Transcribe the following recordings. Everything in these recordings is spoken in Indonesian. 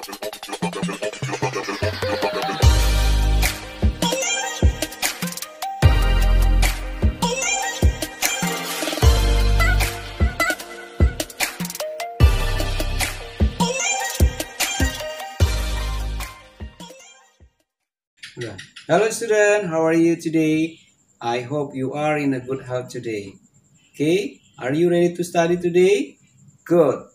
Hello student, how are you today? I hope you are in a good health today. Okay, are you ready to study today? Good.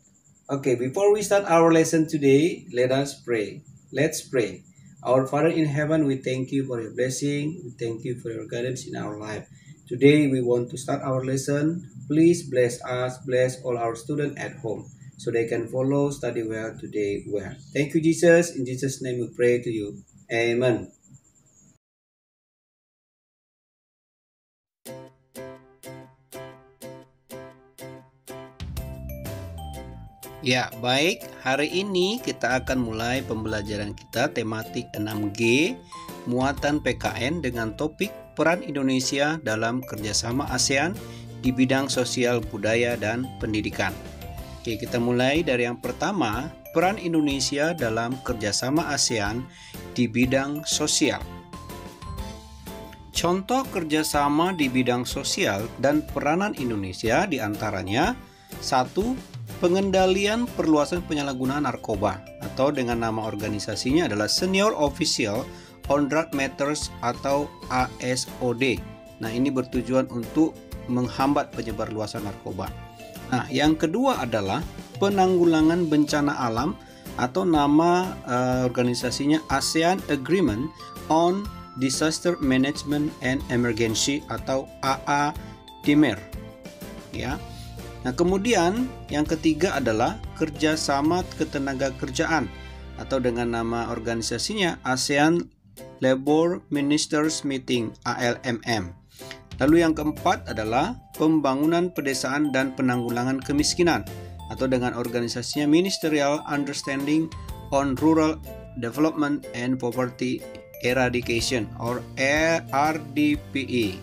Okay, before we start our lesson today, let us pray. Let's pray. Our Father in heaven, we thank you for your blessing. We thank you for your guidance in our life. Today we want to start our lesson. Please bless us, bless all our students at home so they can follow, study well today well. Thank you Jesus. In Jesus' name we pray to you. Amen. Ya, baik. Hari ini kita akan mulai pembelajaran kita tematik 6G, muatan PKN dengan topik peran Indonesia dalam kerjasama ASEAN di bidang sosial, budaya, dan pendidikan. Oke, kita mulai dari yang pertama, peran Indonesia dalam kerjasama ASEAN di bidang sosial. Contoh kerjasama di bidang sosial dan peranan Indonesia diantaranya 1. Pengendalian perluasan penyalahgunaan narkoba atau dengan nama organisasinya adalah Senior Official on Drug Matters atau ASOD. Nah, ini bertujuan untuk menghambat penyebar luasan narkoba. Nah, yang kedua adalah penanggulangan bencana alam atau nama organisasinya ASEAN Agreement on Disaster Management and Emergency atau AADMER. Ya. Nah, kemudian yang ketiga adalah kerjasama ketenagakerjaan atau dengan nama organisasinya ASEAN Labor Ministers Meeting ALMM. Lalu yang keempat adalah pembangunan pedesaan dan penanggulangan kemiskinan atau dengan organisasinya Ministerial Understanding on Rural Development and Poverty Eradication or RDPE.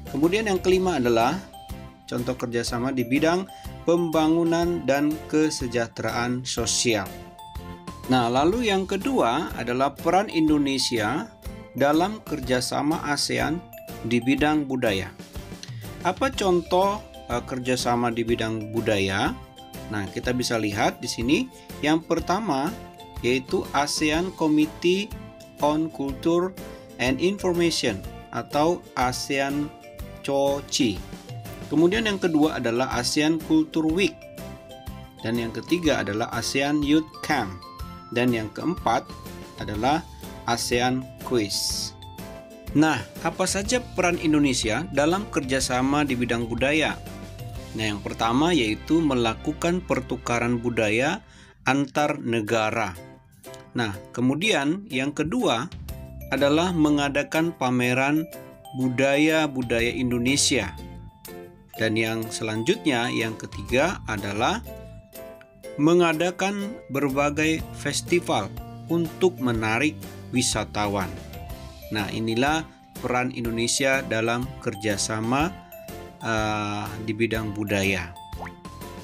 Kemudian yang kelima adalah contoh kerjasama di bidang pembangunan dan kesejahteraan sosial. Nah, lalu yang kedua adalah peran Indonesia dalam kerjasama ASEAN di bidang budaya. Apa contoh kerjasama di bidang budaya? Nah, kita bisa lihat di sini. Yang pertama yaitu ASEAN Committee on Culture and Information atau ASEAN COCI. Kemudian yang kedua adalah ASEAN Culture Week. Dan yang ketiga adalah ASEAN Youth Camp. Dan yang keempat adalah ASEAN Quiz. Nah, apa saja peran Indonesia dalam kerjasama di bidang budaya? Nah, yang pertama yaitu melakukan pertukaran budaya antar negara. Nah, kemudian yang kedua adalah mengadakan pameran budaya-budaya Indonesia. Dan yang selanjutnya, yang ketiga adalah mengadakan berbagai festival untuk menarik wisatawan. Nah, inilah peran Indonesia dalam kerjasama di bidang budaya.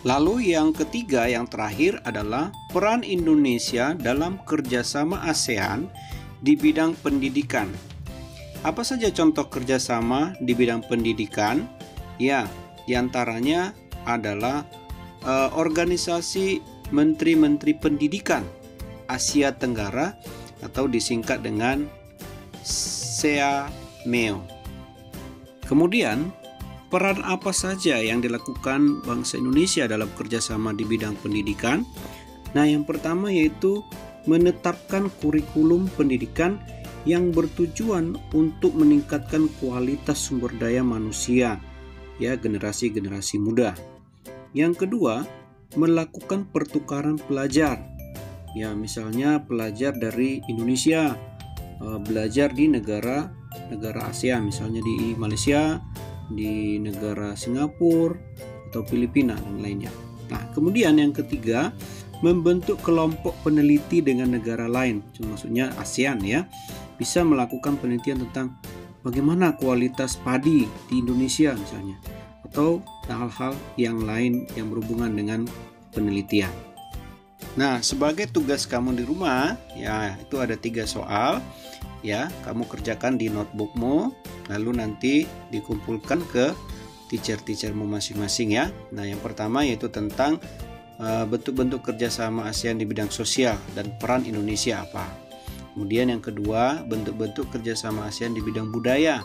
Lalu yang ketiga, yang terakhir adalah peran Indonesia dalam kerjasama ASEAN di bidang pendidikan. Apa saja contoh kerjasama di bidang pendidikan? Ya, diantaranya adalah organisasi Menteri-Menteri Pendidikan Asia Tenggara atau disingkat dengan SEAMEO. Kemudian, peran apa saja yang dilakukan bangsa Indonesia dalam kerjasama di bidang pendidikan? Nah, yang pertama yaitu menetapkan kurikulum pendidikan yang bertujuan untuk meningkatkan kualitas sumber daya manusia, ya, generasi-generasi muda. Yang kedua, melakukan pertukaran pelajar. Ya, misalnya pelajar dari Indonesia belajar di negara ASEAN, misalnya di Malaysia, di negara Singapura atau Filipina dan lainnya. Nah, kemudian yang ketiga, membentuk kelompok peneliti dengan negara lain, maksudnya ASEAN ya, bisa melakukan penelitian tentang bagaimana kualitas padi di Indonesia misalnya, atau hal-hal yang lain yang berhubungan dengan penelitian. Nah, sebagai tugas kamu di rumah, ya itu ada 3 soal, ya kamu kerjakan di notebookmu, lalu nanti dikumpulkan ke teacher-teachermu masing-masing ya. Nah, yang pertama yaitu tentang bentuk-bentuk kerjasama ASEAN di bidang sosial dan peran Indonesia apa. Kemudian yang kedua, bentuk-bentuk kerjasama ASEAN di bidang budaya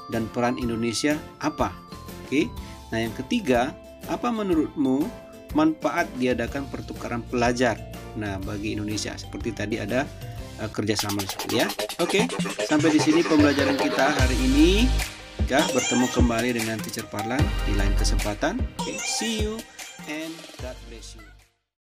dan peran Indonesia apa. Oke. Nah, yang ketiga, apa menurutmu manfaat diadakan pertukaran pelajar bagi Indonesia? Seperti tadi ada kerjasama ya. Oke, sampai di sini pembelajaran kita hari ini. Ya, bertemu kembali dengan Teacher Parlan di lain kesempatan. Okay, see you and God bless you.